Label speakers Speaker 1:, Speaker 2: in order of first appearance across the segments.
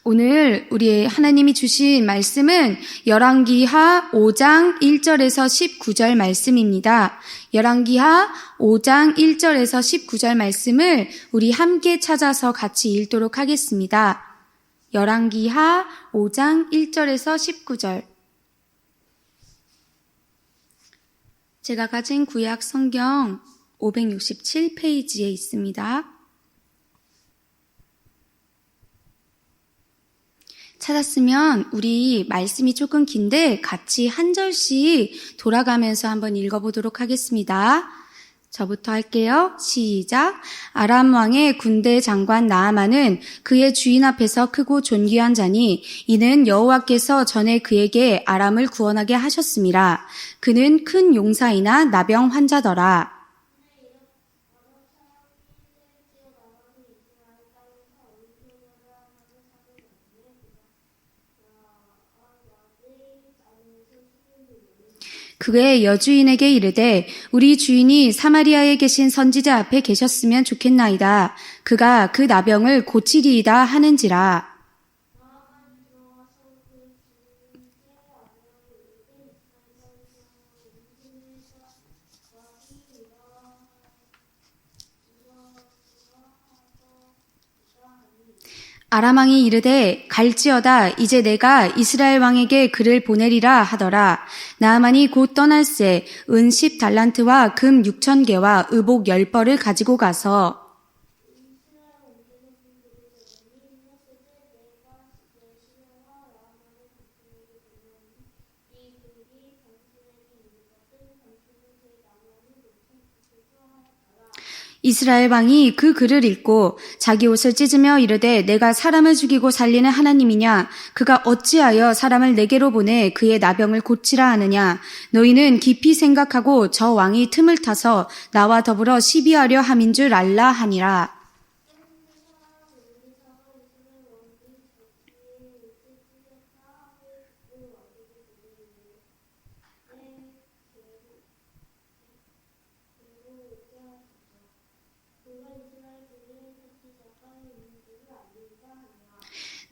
Speaker 1: 오늘 우리 하나님이 주신 말씀은 열왕기하 5장 1절에서 19절 말씀입니다. 열왕기하 5장 1절에서 19절 말씀을 우리 함께 찾아서 같이 읽도록 하겠습니다. 열왕기하 5장 1절에서 19절. 제가 가진 구약 성경 567페이지에 있습니다. 찾았으면 우리 말씀이 조금 긴데 같이 한 절씩 돌아가면서 한번 읽어보도록 하겠습니다. 저부터 할게요. 시작. 아람 왕의 군대 장관 나아만은 그의 주인 앞에서 크고 존귀한 자니 이는 여호와께서 전에 그에게 아람을 구원하게 하셨음이라. 그는 큰 용사이나 나병 환자더라. 그의 여주인에게 이르되 우리 주인이 사마리아에 계신 선지자 앞에 계셨으면 좋겠나이다. 그가 그 나병을 고치리이다 하는지라. 아람 왕이 이르되 갈지어다 이제 내가 이스라엘 왕에게 그를 보내리라 하더라. 나아만이 곧 떠날새 은 10달란트와 금 6,000개와 의복 10벌을 가지고 가서 이스라엘 왕이 그 글을 읽고 자기 옷을 찢으며 이르되 내가 사람을 죽이고 살리는 하나님이냐? 그가 어찌하여 사람을 내게로 보내 그의 나병을 고치라 하느냐? 너희는 깊이 생각하고 저 왕이 틈을 타서 나와 더불어 시비하려 함인 줄 알라 하니라.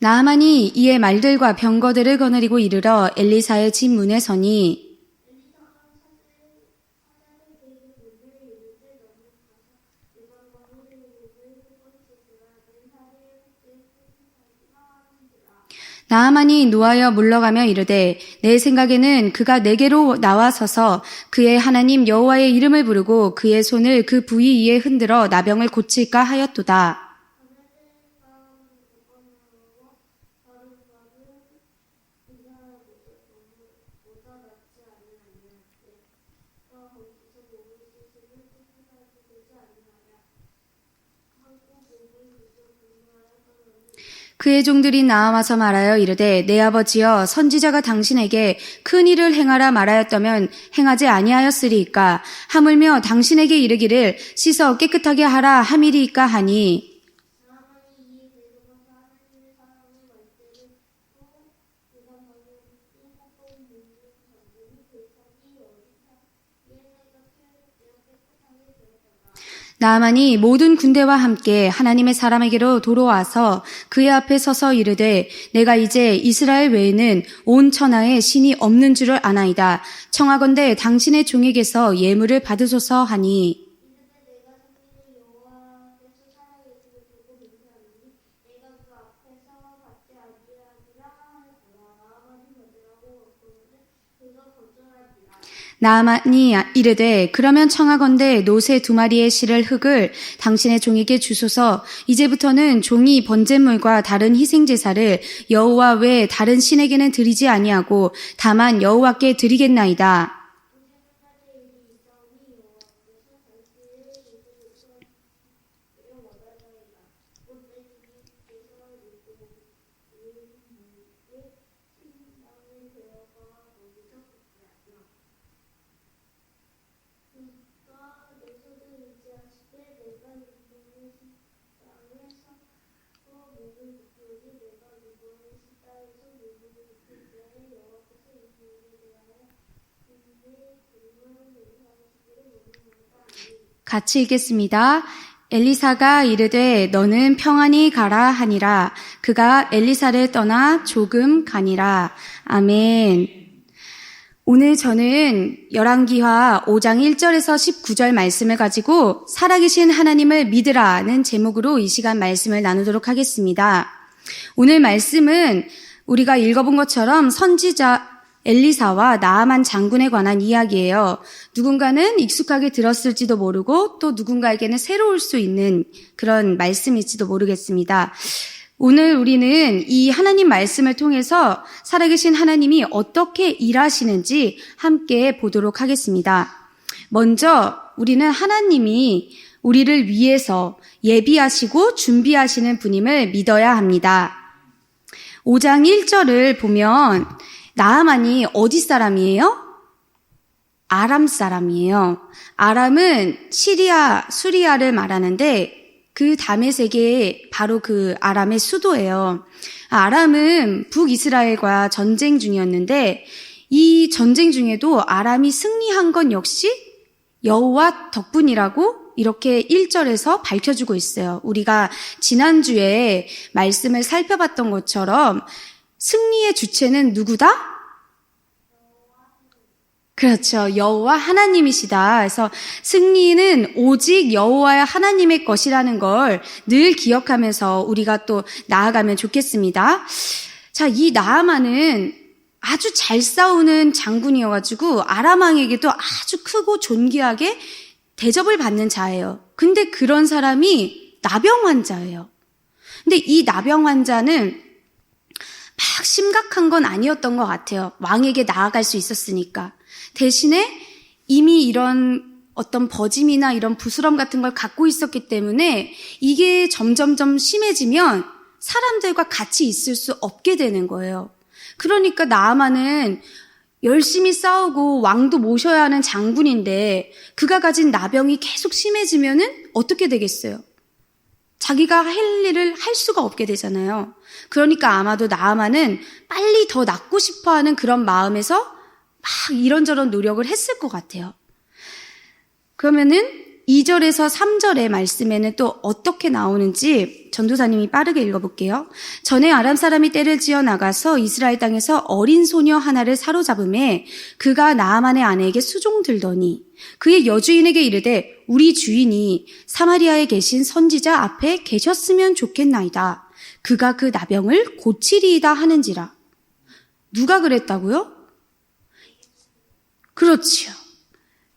Speaker 1: 나아만이 이에 말들과 병거들을 거느리고 이르러 엘리사의 집 문에 서니 나아만이 노하여 물러가며 이르되 내 생각에는 그가 내게로 나와서서 그의 하나님 여호와의 이름을 부르고 그의 손을 그 부위 위에 흔들어 나병을 고칠까 하였도다. 그의 종들이 나와서 말하여 이르되 내 아버지여 선지자가 당신에게 큰 일을 행하라 말하였다면 행하지 아니하였으리이까 하물며 당신에게 이르기를 씻어 깨끗하게 하라 함이리이까 하니 나아만이 모든 군대와 함께 하나님의 사람에게로 돌아와서 그의 앞에 서서 이르되 내가 이제 이스라엘 외에는 온 천하에 신이 없는 줄을 아나이다. 청하건대 당신의 종에게서 예물을 받으소서 하니 나아만이 이르되 그러면 청하건대 노새 2마리의 실을 흙을 당신의 종에게 주소서. 이제부터는 종이 번제물과 다른 희생제사를 여호와 외에 다른 신에게는 드리지 아니하고 다만 여호와께 드리겠나이다. 같이 읽겠습니다. 엘리사가 이르되 너는 평안히 가라 하니라. 그가 엘리사를 떠나 조금 가니라. 아멘. 오늘 저는 열왕기하 5장 1절에서 19절 말씀을 가지고 살아계신 하나님을 믿으라는 제목으로 이 시간 말씀을 나누도록 하겠습니다. 오늘 말씀은 우리가 읽어본 것처럼 선지자 엘리사와 나아만 장군에 관한 이야기예요. 누군가는 익숙하게 들었을지도 모르고 또 누군가에게는 새로울 수 있는 그런 말씀일지도 모르겠습니다. 오늘 우리는 이 하나님 말씀을 통해서 살아계신 하나님이 어떻게 일하시는지 함께 보도록 하겠습니다. 먼저 우리는 하나님이 우리를 위해서 예비하시고 준비하시는 분임을 믿어야 합니다. 5장 1절을 보면 나아만이 어디 사람이에요? 아람 사람이에요. 아람은 시리아, 수리아를 말하는데 그 다메섹이 바로 그 아람의 수도예요. 아람은 북이스라엘과 전쟁 중이었는데 이 전쟁 중에도 아람이 승리한 건 역시 여호와 덕분이라고 이렇게 1절에서 밝혀주고 있어요. 우리가 지난주에 말씀을 살펴봤던 것처럼 승리의 주체는 누구다? 그렇죠. 여호와 하나님이시다. 그래서 승리는 오직 여호와 하나님의 것이라는 걸 늘 기억하면서 우리가 또 나아가면 좋겠습니다. 자, 이 나아만은 아주 잘 싸우는 장군이어가지고 아람 왕에게도 아주 크고 존귀하게 대접을 받는 자예요. 근데 그런 사람이 나병 환자예요. 근데 이 나병 환자는 막 심각한 건 아니었던 것 같아요. 왕에게 나아갈 수 있었으니까. 대신에 이미 이런 어떤 버짐이나 이런 부스럼 같은 걸 갖고 있었기 때문에 이게 점점점 심해지면 사람들과 같이 있을 수 없게 되는 거예요. 그러니까 나아만은 열심히 싸우고 왕도 모셔야 하는 장군인데 그가 가진 나병이 계속 심해지면은 어떻게 되겠어요? 자기가 할 일을 할 수가 없게 되잖아요. 그러니까 아마도 나아만은 빨리 더 낫고 싶어하는 그런 마음에서 막 이런저런 노력을 했을 것 같아요. 그러면은 2절에서 3절의 말씀에는 또 어떻게 나오는지 전도사님이 빠르게 읽어볼게요. 전에 아람 사람이 떼를 지어 나가서 이스라엘 땅에서 어린 소녀 하나를 사로잡음에 그가 나아만의 아내에게 수종들더니 그의 여주인에게 이르되 우리 주인이 사마리아에 계신 선지자 앞에 계셨으면 좋겠나이다. 그가 그 나병을 고치리이다 하는지라. 누가 그랬다고요? 그렇지요.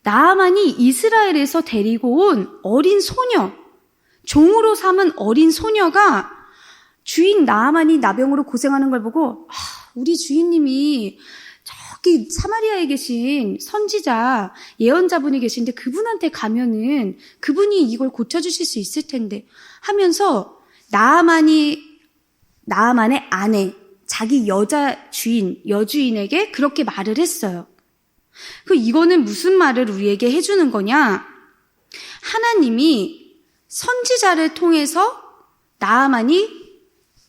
Speaker 1: 나아만이 이스라엘에서 데리고 온 어린 소녀, 종으로 삼은 어린 소녀가 주인 나아만이 나병으로 고생하는 걸 보고 우리 주인님이 저기 사마리아에 계신 선지자, 예언자분이 계신데 그분한테 가면은 그분이 이걸 고쳐주실 수 있을 텐데 하면서 나아만의 아내, 자기 여자 주인, 여주인에게 그렇게 말을 했어요. 이거는 무슨 말을 우리에게 해주는 거냐? 하나님이 선지자를 통해서 나아만이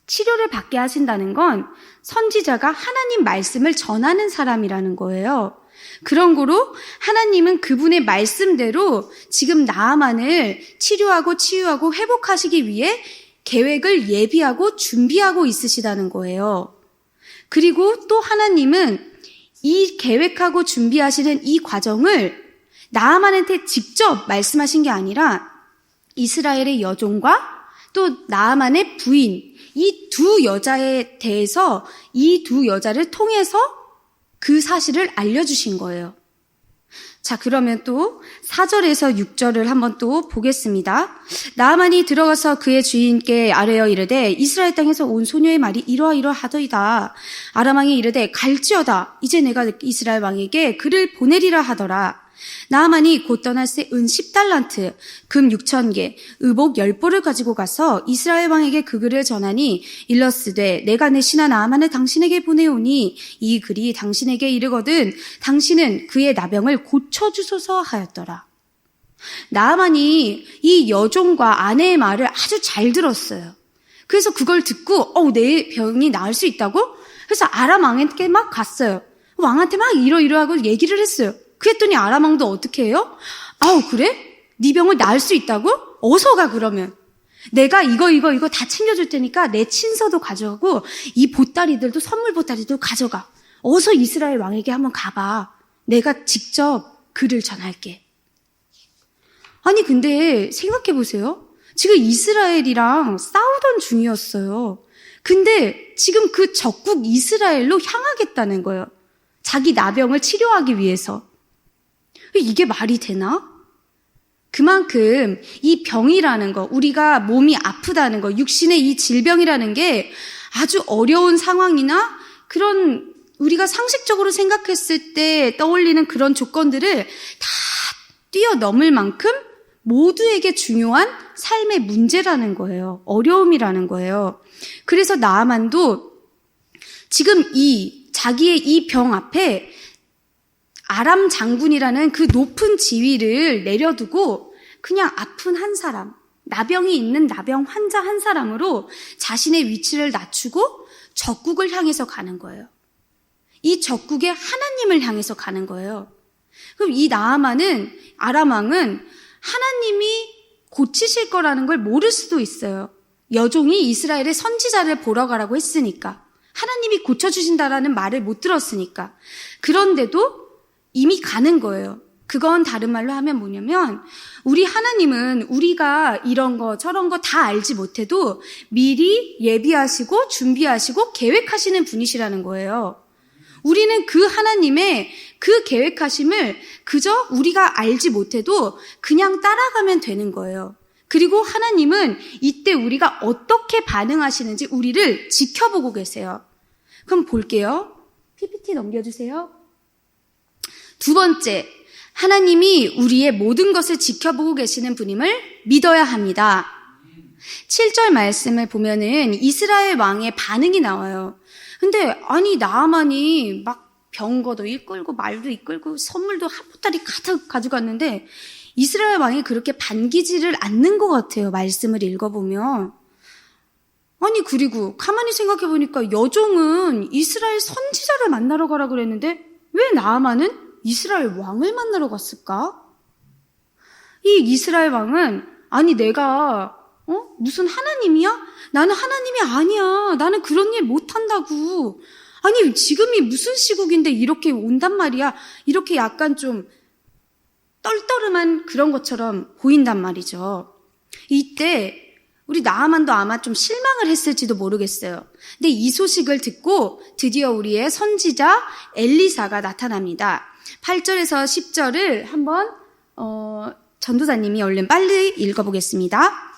Speaker 1: 치료를 받게 하신다는 건 선지자가 하나님 말씀을 전하는 사람이라는 거예요. 그런 거로 하나님은 그분의 말씀대로 지금 나아만을 치료하고 치유하고 회복하시기 위해 계획을 예비하고 준비하고 있으시다는 거예요. 그리고 또 하나님은 이 계획하고 준비하시는 이 과정을 나아만한테 직접 말씀하신 게 아니라 이스라엘의 여종과 또 나아만의 부인, 이 두 여자에 대해서 이 두 여자를 통해서 그 사실을 알려주신 거예요. 자, 그러면 또 4절에서 6절을 한번 또 보겠습니다. 나아만이 들어가서 그의 주인께 아뢰어 이르되 이스라엘 땅에서 온 소녀의 말이 이러하더이다. 아람 왕이 이르되 갈지어다. 이제 내가 이스라엘 왕에게 그를 보내리라 하더라. 나아만이 곧 떠날새 은 10달란트, 금 6,000개, 의복 10보를 가지고 가서 이스라엘 왕에게 그 글을 전하니 일러스되 내가 내 신하 나아만을 당신에게 보내오니 이 글이 당신에게 이르거든 당신은 그의 나병을 고쳐주소서 하였더라. 나아만이 이 여종과 아내의 말을 아주 잘 들었어요. 그래서 그걸 듣고 내 병이 나을 수 있다고? 그래서 아람 왕에게 막 갔어요. 왕한테 막 이러이러하고 얘기를 했어요. 그랬더니 아람 왕도 어떻게 해요? 그래? 네 병을 나을 수 있다고? 어서 가 그러면. 내가 이거 다 챙겨줄 테니까 내 친서도 가져가고 이 보따리들도 선물 보따리도 가져가. 어서 이스라엘 왕에게 한번 가봐. 내가 직접 글을 전할게. 아니 근데 생각해 보세요. 지금 이스라엘이랑 싸우던 중이었어요. 근데 지금 그 적국 이스라엘로 향하겠다는 거예요. 자기 나병을 치료하기 위해서. 이게 말이 되나? 그만큼 이 병이라는 거, 우리가 몸이 아프다는 거, 육신의 이 질병이라는 게 아주 어려운 상황이나 그런 우리가 상식적으로 생각했을 때 떠올리는 그런 조건들을 다 뛰어넘을 만큼 모두에게 중요한 삶의 문제라는 거예요. 어려움이라는 거예요. 그래서 나아만도 지금 자기의 이 병 앞에 아람 장군이라는 그 높은 지위를 내려두고 그냥 아픈 한 사람, 나병이 있는 나병 환자 한 사람으로 자신의 위치를 낮추고 적국을 향해서 가는 거예요. 이 적국의 하나님을 향해서 가는 거예요. 그럼 이 나아만은, 아람 왕은 하나님이 고치실 거라는 걸 모를 수도 있어요. 여종이 이스라엘의 선지자를 보러 가라고 했으니까. 하나님이 고쳐주신다라는 말을 못 들었으니까. 그런데도 이미 가는 거예요. 그건 다른 말로 하면 뭐냐면 우리 하나님은 우리가 이런 거 저런 거 다 알지 못해도 미리 예비하시고 준비하시고 계획하시는 분이시라는 거예요. 우리는 그 하나님의 그 계획하심을 그저 우리가 알지 못해도 그냥 따라가면 되는 거예요. 그리고 하나님은 이때 우리가 어떻게 반응하시는지 우리를 지켜보고 계세요. 그럼 볼게요. PPT 넘겨주세요. 두 번째, 하나님이 우리의 모든 것을 지켜보고 계시는 분임을 믿어야 합니다. 7절 말씀을 보면은 이스라엘 왕의 반응이 나와요. 근데 아니 나아만이 막 병거도 이끌고 말도 이끌고 선물도 한 보따리 가득 가져갔는데 이스라엘 왕이 그렇게 반기지를 않는 것 같아요. 말씀을 읽어보면. 아니 그리고 가만히 생각해보니까 여종은 이스라엘 선지자를 만나러 가라 그랬는데 왜 나아만은 이스라엘 왕을 만나러 갔을까? 이 이스라엘 왕은 아니 내가 무슨 하나님이야? 나는 하나님이 아니야. 나는 그런 일 못한다고. 아니 지금이 무슨 시국인데 이렇게 온단 말이야. 이렇게 약간 좀 떨떠름한 그런 것처럼 보인단 말이죠. 이때 우리 나아만도 아마 좀 실망을 했을지도 모르겠어요. 근데 이 소식을 듣고 드디어 우리의 선지자 엘리사가 나타납니다. 8절에서 10절을 한번 전도사님이 얼른 빨리 읽어보겠습니다.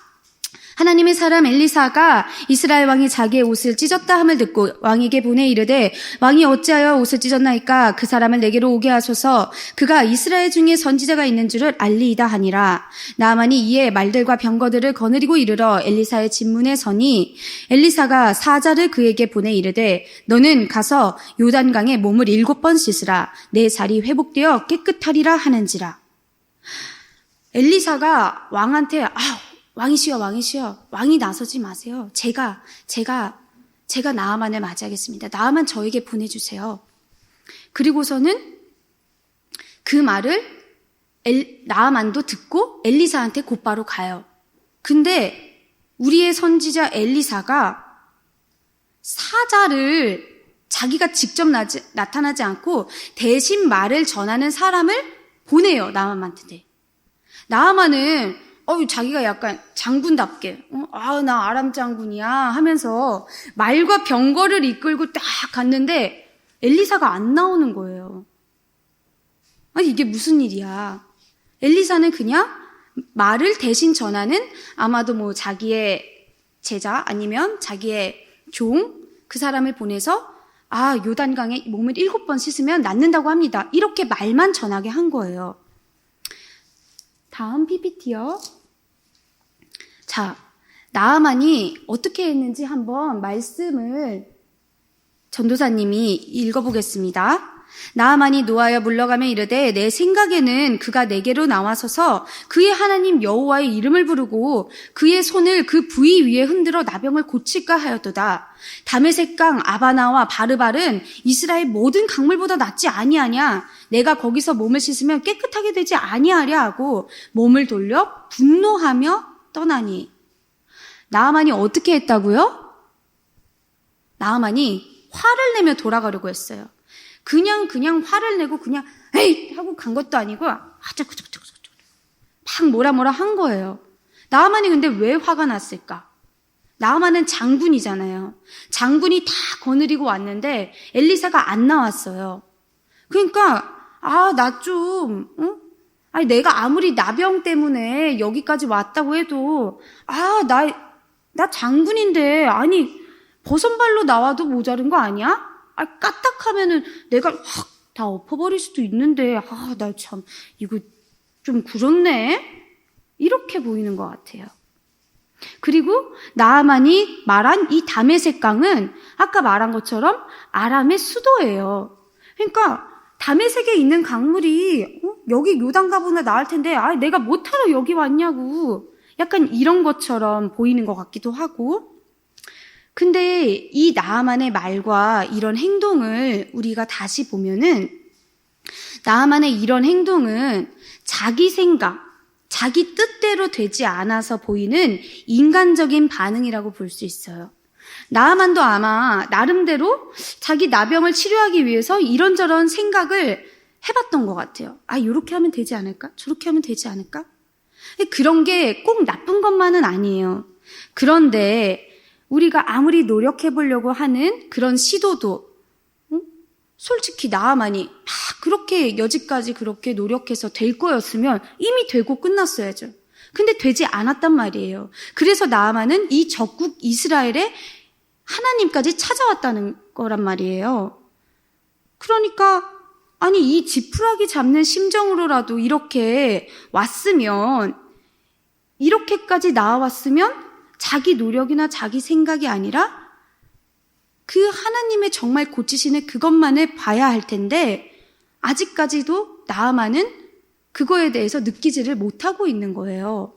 Speaker 1: 하나님의 사람 엘리사가 이스라엘 왕이 자기의 옷을 찢었다 함을 듣고 왕에게 보내 이르되 왕이 어찌하여 옷을 찢었나이까 그 사람을 내게로 오게 하소서 그가 이스라엘 중에 선지자가 있는 줄을 알리이다 하니라. 나아만이 이에 말들과 병거들을 거느리고 이르러 엘리사의 집문에 서니 엘리사가 사자를 그에게 보내 이르되 너는 가서 요단강에 몸을 7번 씻으라 내 살이 회복되어 깨끗하리라 하는지라. 엘리사가 왕한테 왕이시여, 왕이 나서지 마세요. 제가 나아만을 맞이하겠습니다. 나아만 저에게 보내주세요. 그리고서는 그 말을 나아만도 듣고 엘리사한테 곧바로 가요. 근데 우리의 선지자 엘리사가 사자를 자기가 직접 나타나지 않고 대신 말을 전하는 사람을 보내요. 나아만한테. 나아만은 자기가 약간 장군답게, 나 아람 장군이야 하면서 말과 병거를 이끌고 딱 갔는데 엘리사가 안 나오는 거예요. 아니, 이게 무슨 일이야. 엘리사는 그냥 말을 대신 전하는 아마도 뭐 자기의 제자 아니면 자기의 종, 그 사람을 보내서 요단강에 몸을 7번 씻으면 낫는다고 합니다. 이렇게 말만 전하게 한 거예요. 다음 PPT요. 자, 나아만이 어떻게 했는지 한번 말씀을 전도사님이 읽어보겠습니다. 나아만이 노하여 물러가며 이르되 내 생각에는 그가 내게로 나와서서 그의 하나님 여호와의 이름을 부르고 그의 손을 그 부위 위에 흔들어 나병을 고칠까 하였도다. 다메섹 강 아바나와 바르발은 이스라엘 모든 강물보다 낫지 아니하냐. 내가 거기서 몸을 씻으면 깨끗하게 되지 아니하랴 하고 몸을 돌려 분노하며 떠나니. 나아만이 어떻게 했다고요? 나아만이 화를 내며 돌아가려고 했어요. 그냥 화를 내고 그냥 에이 하고 간 것도 아니고 막 뭐라 한 거예요. 나아만이 근데 왜 화가 났을까? 나아만은 장군이잖아요. 장군이 다 거느리고 왔는데 엘리사가 안 나왔어요. 그러니까 내가 아무리 나병 때문에 여기까지 왔다고 해도 나 장군인데 버선발로 나와도 모자른 거 아니야? 까딱하면은 내가 확 다 엎어버릴 수도 있는데 나 참 이거 좀 그렇네? 이렇게 보이는 것 같아요. 그리고 나아만이 말한 이 다메섹 강은 아까 말한 것처럼 아람의 수도예요. 그러니까 다메섹에 있는 강물이 여기 요단가보다 나을 텐데 내가 못하러 여기 왔냐고 약간 이런 것처럼 보이는 것 같기도 하고. 근데 이 나아만의 말과 이런 행동을 우리가 다시 보면은 나아만의 이런 행동은 자기 생각, 자기 뜻대로 되지 않아서 보이는 인간적인 반응이라고 볼 수 있어요. 나아만도 아마 나름대로 자기 나병을 치료하기 위해서 이런저런 생각을 해봤던 것 같아요. 이렇게 하면 되지 않을까? 저렇게 하면 되지 않을까? 그런 게 꼭 나쁜 것만은 아니에요. 그런데 우리가 아무리 노력해보려고 하는 그런 시도도 솔직히 나아만이 그렇게 여지까지 그렇게 노력해서 될 거였으면 이미 되고 끝났어야죠. 근데 되지 않았단 말이에요. 그래서 나아만은 이 적국 이스라엘에 하나님까지 찾아왔다는 거란 말이에요. 그러니까 이 지푸라기 잡는 심정으로라도 이렇게 왔으면, 이렇게까지 나아왔으면 자기 노력이나 자기 생각이 아니라 그 하나님의 정말 고치시는 그것만을 봐야 할 텐데 아직까지도 나아만은 그거에 대해서 느끼지를 못하고 있는 거예요.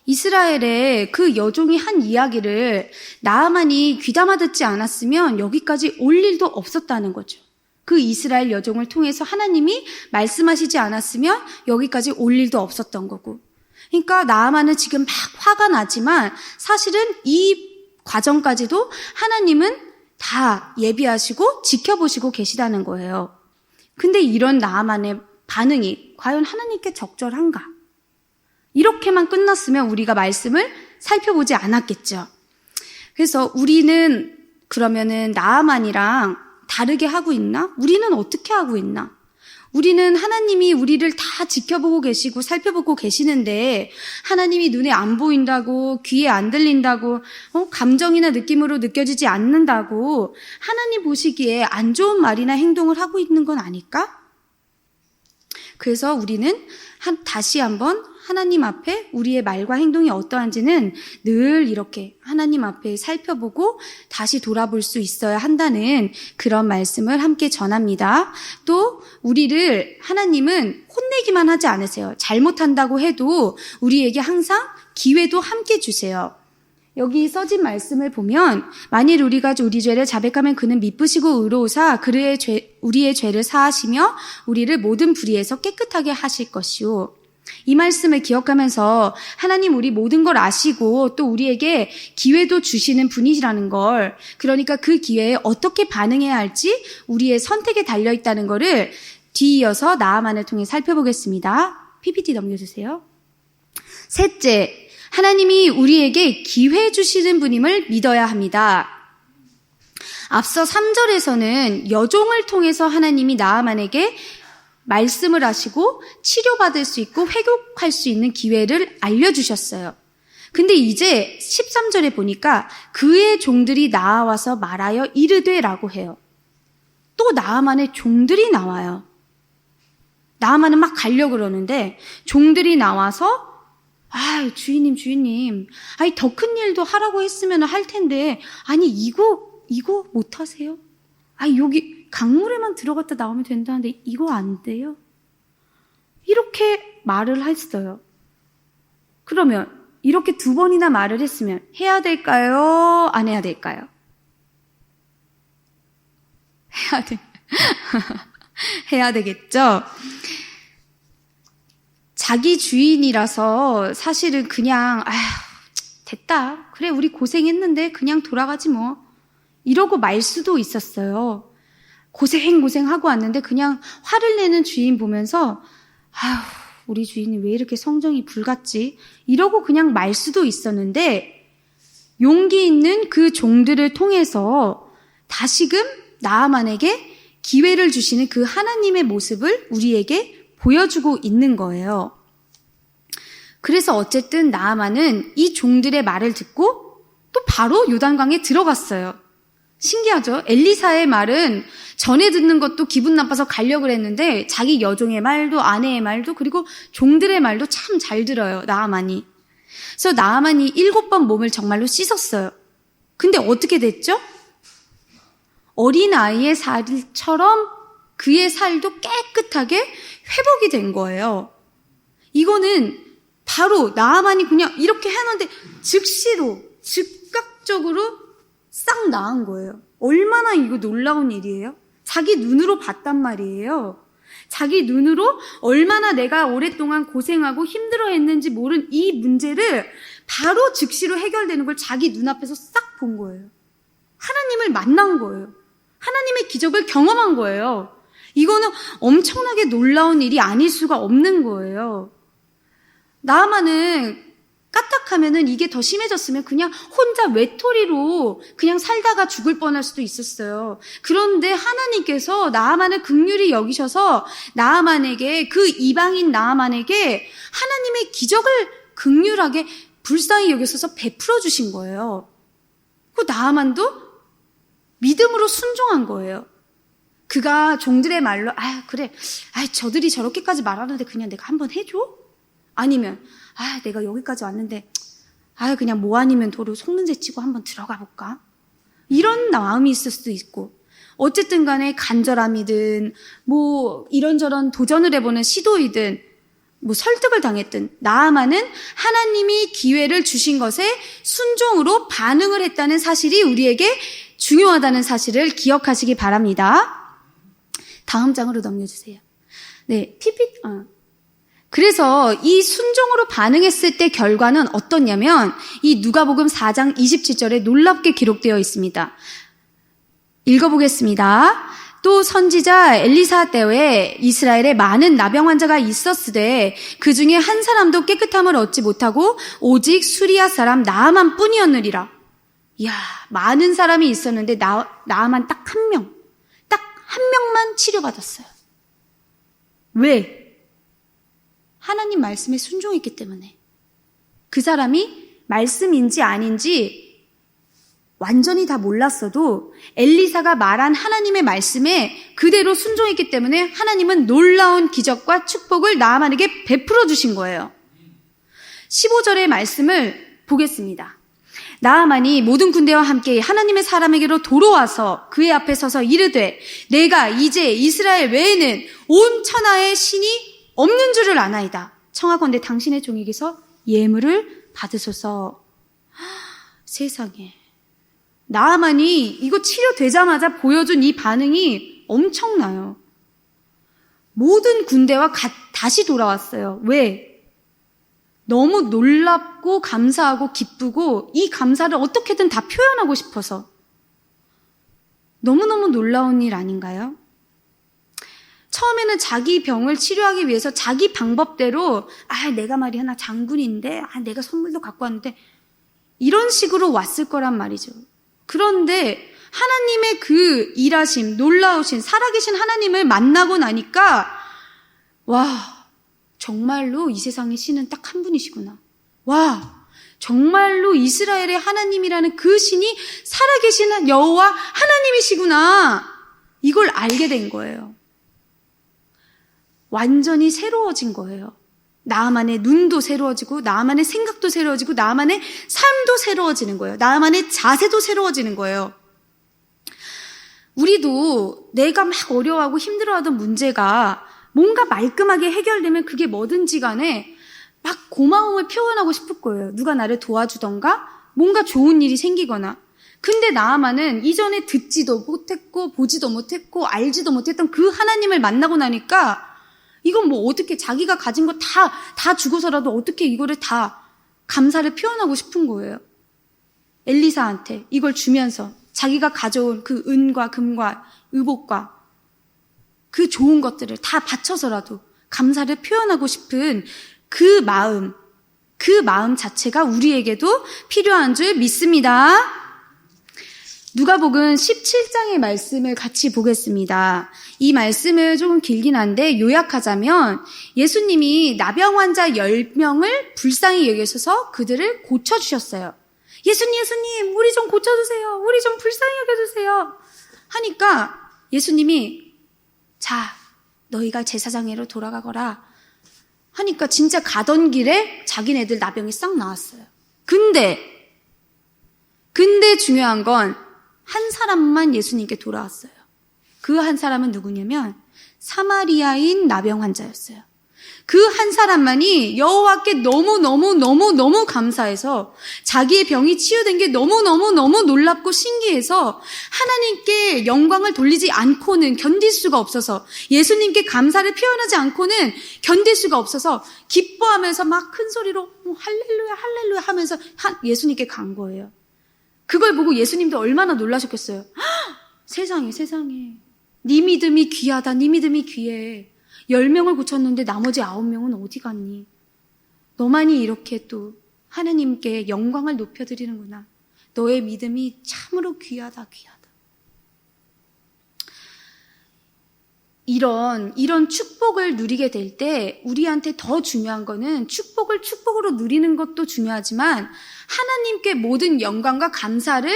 Speaker 1: 이스라엘의 그 여종이 한 이야기를 나아만이 귀담아 듣지 않았으면 여기까지 올 일도 없었다는 거죠. 그 이스라엘 여종을 통해서 하나님이 말씀하시지 않았으면 여기까지 올 일도 없었던 거고. 그러니까 나아만은 지금 막 화가 나지만 사실은 이 과정까지도 하나님은 다 예비하시고 지켜보시고 계시다는 거예요. 근데 이런 나아만의 반응이 과연 하나님께 적절한가? 이렇게만 끝났으면 우리가 말씀을 살펴보지 않았겠죠. 그래서 우리는 그러면은 나아만이랑 다르게 하고 있나? 우리는 어떻게 하고 있나? 우리는 하나님이 우리를 다 지켜보고 계시고 살펴보고 계시는데 하나님이 눈에 안 보인다고, 귀에 안 들린다고, 감정이나 느낌으로 느껴지지 않는다고 하나님 보시기에 안 좋은 말이나 행동을 하고 있는 건 아닐까? 그래서 우리는 다시 한번 하나님 앞에 우리의 말과 행동이 어떠한지는 늘 이렇게 하나님 앞에 살펴보고 다시 돌아볼 수 있어야 한다는 그런 말씀을 함께 전합니다. 또 우리를 하나님은 혼내기만 하지 않으세요. 잘못한다고 해도 우리에게 항상 기회도 함께 주세요. 여기 써진 말씀을 보면 만일 우리가 우리 죄를 자백하면 그는 미쁘시고 의로우사 우리의 죄를 사하시며 우리를 모든 불의에서 깨끗하게 하실 것이요. 이 말씀을 기억하면서 하나님 우리 모든 걸 아시고 또 우리에게 기회도 주시는 분이시라는 걸, 그러니까 그 기회에 어떻게 반응해야 할지 우리의 선택에 달려있다는 거를 뒤이어서 나아만을 통해 살펴보겠습니다. PPT 넘겨주세요. 셋째, 하나님이 우리에게 기회 주시는 분임을 믿어야 합니다. 앞서 3절에서는 여종을 통해서 하나님이 나아만에게 말씀을 하시고 치료받을 수 있고 회복할 수 있는 기회를 알려주셨어요. 근데 이제 13절에 보니까 그의 종들이 나와서 말하여 이르되라고 해요. 또 나아만의 종들이 나와요. 나아만은 막 가려고 그러는데 종들이 나와서 주인님, 더 큰 일도 하라고 했으면 할 텐데, 이거 못하세요? 여기 강물에만 들어갔다 나오면 된다는데 이거 안 돼요? 이렇게 말을 했어요. 그러면 이렇게 2번이나 말을 했으면 해야 될까요? 안 해야 될까요? 해야 되겠죠? 자기 주인이라서 사실은 그냥 됐다. 그래, 우리 고생했는데 그냥 돌아가지 뭐. 이러고 말 수도 있었어요. 고생하고 왔는데 그냥 화를 내는 주인 보면서 우리 주인이 왜 이렇게 성정이 불같지? 이러고 그냥 말 수도 있었는데 용기 있는 그 종들을 통해서 다시금 나아만에게 기회를 주시는 그 하나님의 모습을 우리에게 보여주고 있는 거예요. 그래서 어쨌든 나아만은 이 종들의 말을 듣고 또 바로 요단강에 들어갔어요. 신기하죠? 엘리사의 말은 전에 듣는 것도 기분 나빠서 가려고 했는데 자기 여종의 말도 아내의 말도 그리고 종들의 말도 참 잘 들어요. 나아만이. 그래서 나아만이 7번 몸을 정말로 씻었어요. 근데 어떻게 됐죠? 어린아이의 살처럼 그의 살도 깨끗하게 회복이 된 거예요. 이거는 바로 나아만이 그냥 이렇게 해놨는데 즉시로 즉각적으로 싹 나은 거예요. 얼마나 이거 놀라운 일이에요? 자기 눈으로 봤단 말이에요. 자기 눈으로 얼마나 내가 오랫동안 고생하고 힘들어했는지 모른 이 문제를 바로 즉시로 해결되는 걸 자기 눈앞에서 싹 본 거예요. 하나님을 만난 거예요. 하나님의 기적을 경험한 거예요. 이거는 엄청나게 놀라운 일이 아닐 수가 없는 거예요. 나아만은 까딱하면은 이게 더 심해졌으면 그냥 혼자 외톨이로 그냥 살다가 죽을 뻔할 수도 있었어요. 그런데 하나님께서 나아만을 긍휼히 여기셔서 나아만에게, 그 이방인 나아만에게 하나님의 기적을 긍휼하게 불쌍히 여기셔서 베풀어 주신 거예요. 그 나아만도 믿음으로 순종한 거예요. 그가 종들의 말로 그래, 저들이 저렇게까지 말하는데 그냥 내가 한번 해줘? 아니면 내가 여기까지 왔는데 그냥 뭐 아니면 도로 속는제 치고 한번 들어가 볼까? 이런 마음이 있을 수도 있고, 어쨌든 간에 간절함이든 뭐 이런저런 도전을 해보는 시도이든 뭐 설득을 당했든 나아만은 하나님이 기회를 주신 것에 순종으로 반응을 했다는 사실이 우리에게 중요하다는 사실을 기억하시기 바랍니다. 다음 장으로 넘겨주세요. 네, 그래서 이 순종으로 반응했을 때 결과는 어떻냐면 이 누가복음 4장 27절에 놀랍게 기록되어 있습니다. 읽어보겠습니다. 또 선지자 엘리사 때에 이스라엘에 많은 나병 환자가 있었으되 그 중에 한 사람도 깨끗함을 얻지 못하고 오직 수리아 사람 나아만 뿐이었느니라. 이야, 많은 사람이 있었는데 나아만 딱 한 명, 딱 한 명만 치료받았어요. 왜? 하나님 말씀에 순종했기 때문에. 그 사람이 말씀인지 아닌지 완전히 다 몰랐어도 엘리사가 말한 하나님의 말씀에 그대로 순종했기 때문에 하나님은 놀라운 기적과 축복을 나아만에게 베풀어 주신 거예요. 15절의 말씀을 보겠습니다. 나아만이 모든 군대와 함께 하나님의 사람에게로 돌아와서 그의 앞에 서서 이르되 내가 이제 이스라엘 외에는 온 천하의 신이 없는 줄을 아나이다. 청하건대 당신의 종에게서 예물을 받으소서. 세상에. 나아만이 이거 치료되자마자 보여준 이 반응이 엄청나요. 모든 군대와 다시 돌아왔어요. 왜? 너무 놀랍고 감사하고 기쁘고 이 감사를 어떻게든 다 표현하고 싶어서. 너무너무 놀라운 일 아닌가요? 처음에는 자기 병을 치료하기 위해서 자기 방법대로 내가 말이야 나 장군인데 내가 선물도 갖고 왔는데 이런 식으로 왔을 거란 말이죠. 그런데 하나님의 그 일하심, 놀라우신 살아계신 하나님을 만나고 나니까 와, 정말로 이 세상의 신은 딱 한 분이시구나. 와, 정말로 이스라엘의 하나님이라는 그 신이 살아계신 여호와 하나님이시구나. 이걸 알게 된 거예요. 완전히 새로워진 거예요. 나아만의 눈도 새로워지고 나아만의 생각도 새로워지고 나아만의 삶도 새로워지는 거예요. 나아만의 자세도 새로워지는 거예요. 우리도 내가 막 어려워하고 힘들어하던 문제가 뭔가 말끔하게 해결되면 그게 뭐든지 간에 막 고마움을 표현하고 싶을 거예요. 누가 나를 도와주던가 뭔가 좋은 일이 생기거나. 근데 나아만은 이전에 듣지도 못했고 보지도 못했고 알지도 못했던 그 하나님을 만나고 나니까 이건 뭐 어떻게 자기가 가진 거 다 주고서라도 어떻게 이거를 다 감사를 표현하고 싶은 거예요. 엘리사한테 이걸 주면서 자기가 가져온 그 은과 금과 의복과 그 좋은 것들을 다 바쳐서라도 감사를 표현하고 싶은 그 마음 자체가 우리에게도 필요한 줄 믿습니다. 누가복음 17장의 말씀을 같이 보겠습니다. 이 말씀을 조금 길긴 한데 요약하자면 예수님이 나병 환자 10명을 불쌍히 여기셔서 그들을 고쳐주셨어요. 예수님, 우리 좀 고쳐주세요. 우리 좀 불쌍히 여겨주세요. 하니까 예수님이 자, 너희가 제사장에로 돌아가거라. 하니까 진짜 가던 길에 자기네들 나병이 싹 나왔어요. 근데 중요한 건 한 사람만 예수님께 돌아왔어요. 그 한 사람은 누구냐면 사마리아인 나병 환자였어요. 그 한 사람만이 여호와께 너무 감사해서 자기의 병이 치유된 게 너무 놀랍고 신기해서 하나님께 영광을 돌리지 않고는 견딜 수가 없어서 예수님께 감사를 표현하지 않고는 견딜 수가 없어서 기뻐하면서 막 큰 소리로 할렐루야 하면서 예수님께 간 거예요. 그걸 보고 예수님도 얼마나 놀라셨겠어요. 세상에 네 믿음이 귀하다. 네 믿음이 귀해. 10명을 고쳤는데 나머지 9명은 어디 갔니? 너만이 이렇게 또 하나님께 영광을 높여드리는구나. 너의 믿음이 참으로 귀하다. 이런 축복을 누리게 될 때 우리한테 더 중요한 거는 축복을 축복으로 누리는 것도 중요하지만 하나님께 모든 영광과 감사를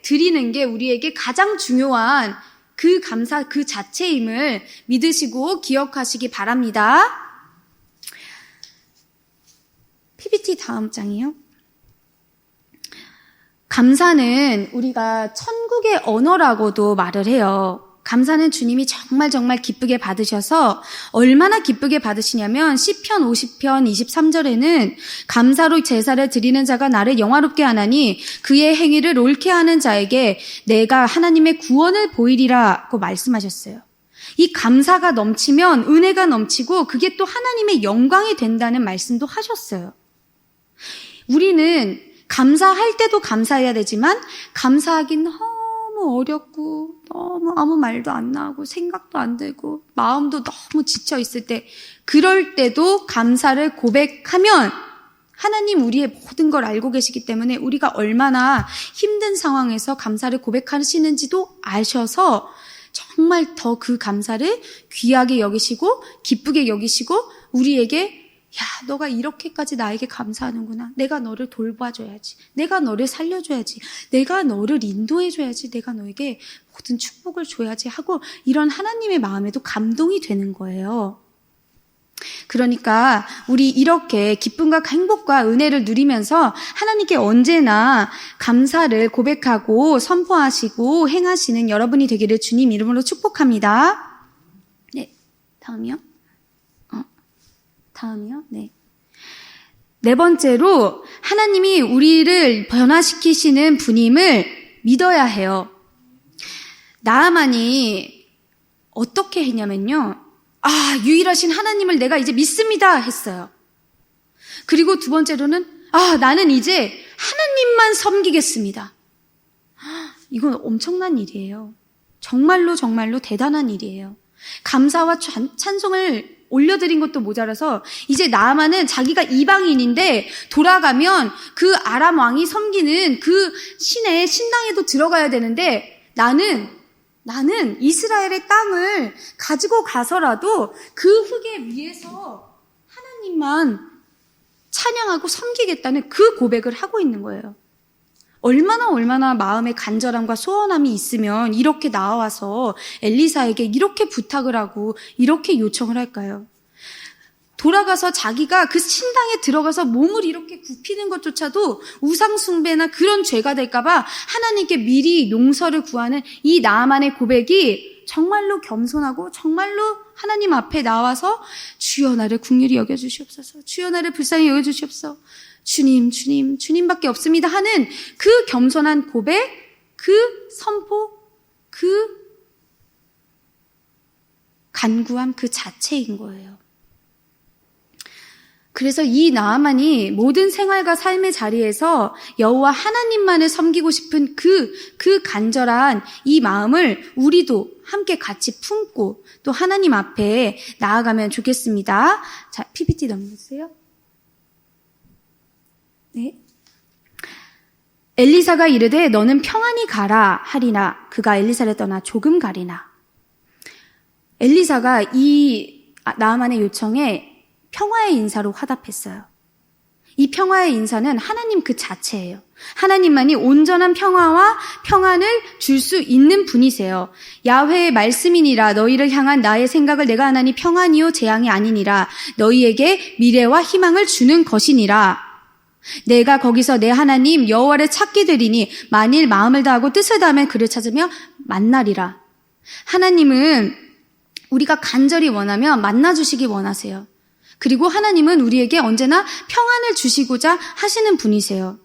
Speaker 1: 드리는 게 우리에게 가장 중요한 그 감사 그 자체임을 믿으시고 기억하시기 바랍니다. PPT 다음 장이요. 감사는 우리가 천국의 언어라고도 말을 해요. 감사는 주님이 정말 기쁘게 받으셔서 얼마나 기쁘게 받으시냐면 시편 50편 23절에는 감사로 제사를 드리는 자가 나를 영화롭게 하나니 그의 행위를 옳게 하는 자에게 내가 하나님의 구원을 보이리라고 말씀하셨어요. 이 감사가 넘치면 은혜가 넘치고 그게 또 하나님의 영광이 된다는 말씀도 하셨어요. 우리는 감사할 때도 감사해야 되지만 감사하긴 너무 어렵고 너무 아무 말도 안 나오고 생각도 안 들고 마음도 너무 지쳐 있을 때 그럴 때도 감사를 고백하면 하나님 우리의 모든 걸 알고 계시기 때문에 우리가 얼마나 힘든 상황에서 감사를 고백하시는지도 아셔서 정말 더 그 감사를 귀하게 여기시고 기쁘게 여기시고 우리에게 야, 너가 이렇게까지 나에게 감사하는구나. 내가 너를 돌봐줘야지. 내가 너를 살려줘야지. 내가 너를 인도해줘야지. 내가 너에게 모든 축복을 줘야지 하고 이런 하나님의 마음에도 감동이 되는 거예요. 그러니까 우리 이렇게 기쁨과 행복과 은혜를 누리면서 하나님께 언제나 감사를 고백하고 선포하시고 행하시는 여러분이 되기를 주님 이름으로 축복합니다. 네, 다음이요. 네. 네 번째로 하나님이 우리를 변화시키시는 분임을 믿어야 해요. 나아만이 어떻게 했냐면요. 유일하신 하나님을 내가 이제 믿습니다 했어요. 그리고 두 번째로는 나는 이제 하나님만 섬기겠습니다. 이건 엄청난 일이에요. 정말로 대단한 일이에요. 감사와 찬송을 올려드린 것도 모자라서 이제 나아만은 자기가 이방인인데 돌아가면 그 아람 왕이 섬기는 그 신당에도 들어가야 되는데 나는 이스라엘의 땅을 가지고 가서라도 그 흙에 위에서 하나님만 찬양하고 섬기겠다는 그 고백을 하고 있는 거예요. 얼마나 마음에 간절함과 소원함이 있으면 이렇게 나와서 엘리사에게 이렇게 부탁을 하고 이렇게 요청을 할까요? 돌아가서 자기가 그 신당에 들어가서 몸을 이렇게 굽히는 것조차도 우상숭배나 그런 죄가 될까봐 하나님께 미리 용서를 구하는 이 나아만의 고백이 정말로 겸손하고 정말로 하나님 앞에 나와서 주여 나를 긍휼히 여겨주시옵소서, 주여 나를 불쌍히 여겨주시옵소서, 주님, 주님, 주님밖에 없습니다 하는 그 겸손한 고백, 그 선포, 그 간구함 그 자체인 거예요. 그래서 이 나아만이 모든 생활과 삶의 자리에서 여호와 하나님만을 섬기고 싶은 그 간절한 이 마음을 우리도 함께 같이 품고 또 하나님 앞에 나아가면 좋겠습니다. 자, PPT 넘겨주세요. 네. 엘리사가 이르되 너는 평안히 가라 하리나 그가 엘리사를 떠나 조금 가리나. 엘리사가 이 나아만의 요청에 평화의 인사로 화답했어요. 이 평화의 인사는 하나님 그 자체예요. 하나님만이 온전한 평화와 평안을 줄 수 있는 분이세요. 야훼의 말씀이니라 너희를 향한 나의 생각을 내가 하나니 평안이요 재앙이 아니니라 너희에게 미래와 희망을 주는 것이니라. 내가 거기서 내 하나님 여호와를 찾게 되리니 만일 마음을 다하고 뜻을 다하면 그를 찾으며 만나리라. 하나님은 우리가 간절히 원하면 만나주시기 원하세요. 그리고 하나님은 우리에게 언제나 평안을 주시고자 하시는 분이세요.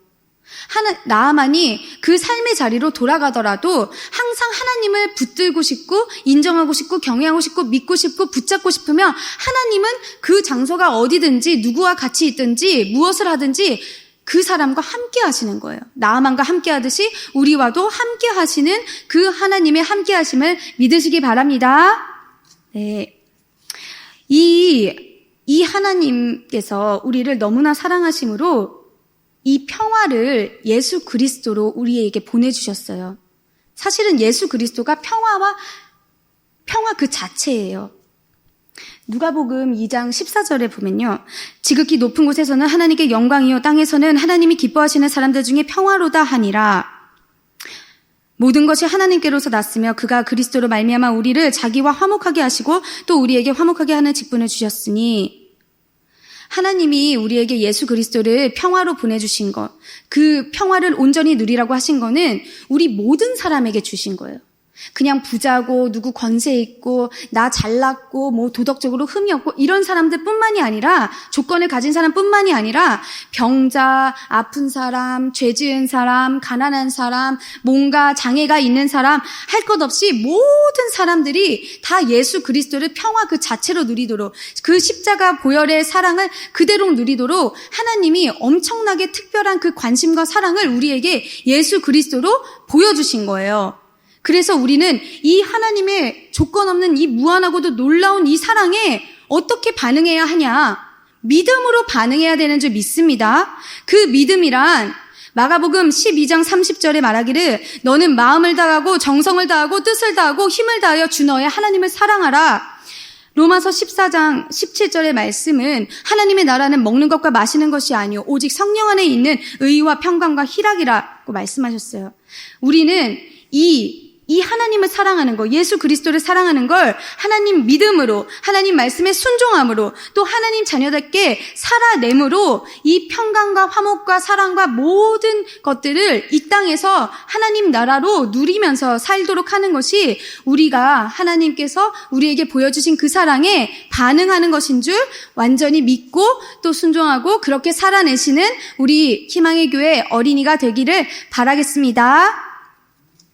Speaker 1: 나아만이 그 삶의 자리로 돌아가더라도 항상 하나님을 붙들고 싶고 인정하고 싶고 경외하고 싶고 믿고 싶고 붙잡고 싶으면 하나님은 그 장소가 어디든지 누구와 같이 있든지 무엇을 하든지 그 사람과 함께 하시는 거예요. 나아만과 함께 하듯이 우리와도 함께 하시는 그 하나님의 함께 하심을 믿으시기 바랍니다. 네. 이 하나님께서 우리를 너무나 사랑하심으로 이 평화를 예수 그리스도로 우리에게 보내주셨어요. 사실은 예수 그리스도가 평화 그 자체예요. 누가복음 2장 14절에 보면요. 지극히 높은 곳에서는 하나님께 영광이요 땅에서는 하나님이 기뻐하시는 사람들 중에 평화로다 하니라. 모든 것이 하나님께로서 났으며 그가 그리스도로 말미암아 우리를 자기와 화목하게 하시고 또 우리에게 화목하게 하는 직분을 주셨으니 하나님이 우리에게 예수 그리스도를 평화로 보내주신 것, 그 평화를 온전히 누리라고 하신 거는 우리 모든 사람에게 주신 거예요. 그냥 부자고 누구 권세 있고 나 잘났고 뭐 도덕적으로 흠이 없고 이런 사람들 뿐만이 아니라 조건을 가진 사람뿐만이 아니라 병자, 아픈 사람, 죄 지은 사람, 가난한 사람, 뭔가 장애가 있는 사람 할 것 없이 모든 사람들이 다 예수 그리스도를 평화 그 자체로 누리도록 그 십자가 보혈의 사랑을 그대로 누리도록 하나님이 엄청나게 특별한 그 관심과 사랑을 우리에게 예수 그리스도로 보여주신 거예요. 그래서 우리는 이 하나님의 조건 없는 이 무한하고도 놀라운 이 사랑에 어떻게 반응해야 하냐? 믿음으로 반응해야 되는 줄 믿습니다. 그 믿음이란 마가복음 12장 30절에 말하기를 너는 마음을 다하고 정성을 다하고 뜻을 다하고 힘을 다하여 주 너의 하나님을 사랑하라. 로마서 14장 17절의 말씀은 하나님의 나라는 먹는 것과 마시는 것이 아니오 오직 성령 안에 있는 의와 평강과 희락이라고 말씀하셨어요. 우리는 이 하나님을 사랑하는 거, 예수 그리스도를 사랑하는 걸 하나님 믿음으로, 하나님 말씀에 순종함으로, 또 하나님 자녀답게 살아내므로 이 평강과 화목과 사랑과 모든 것들을 이 땅에서 하나님 나라로 누리면서 살도록 하는 것이 우리가 하나님께서 우리에게 보여주신 그 사랑에 반응하는 것인 줄 완전히 믿고 또 순종하고 그렇게 살아내시는 우리 희망의 교회 어린이가 되기를 바라겠습니다.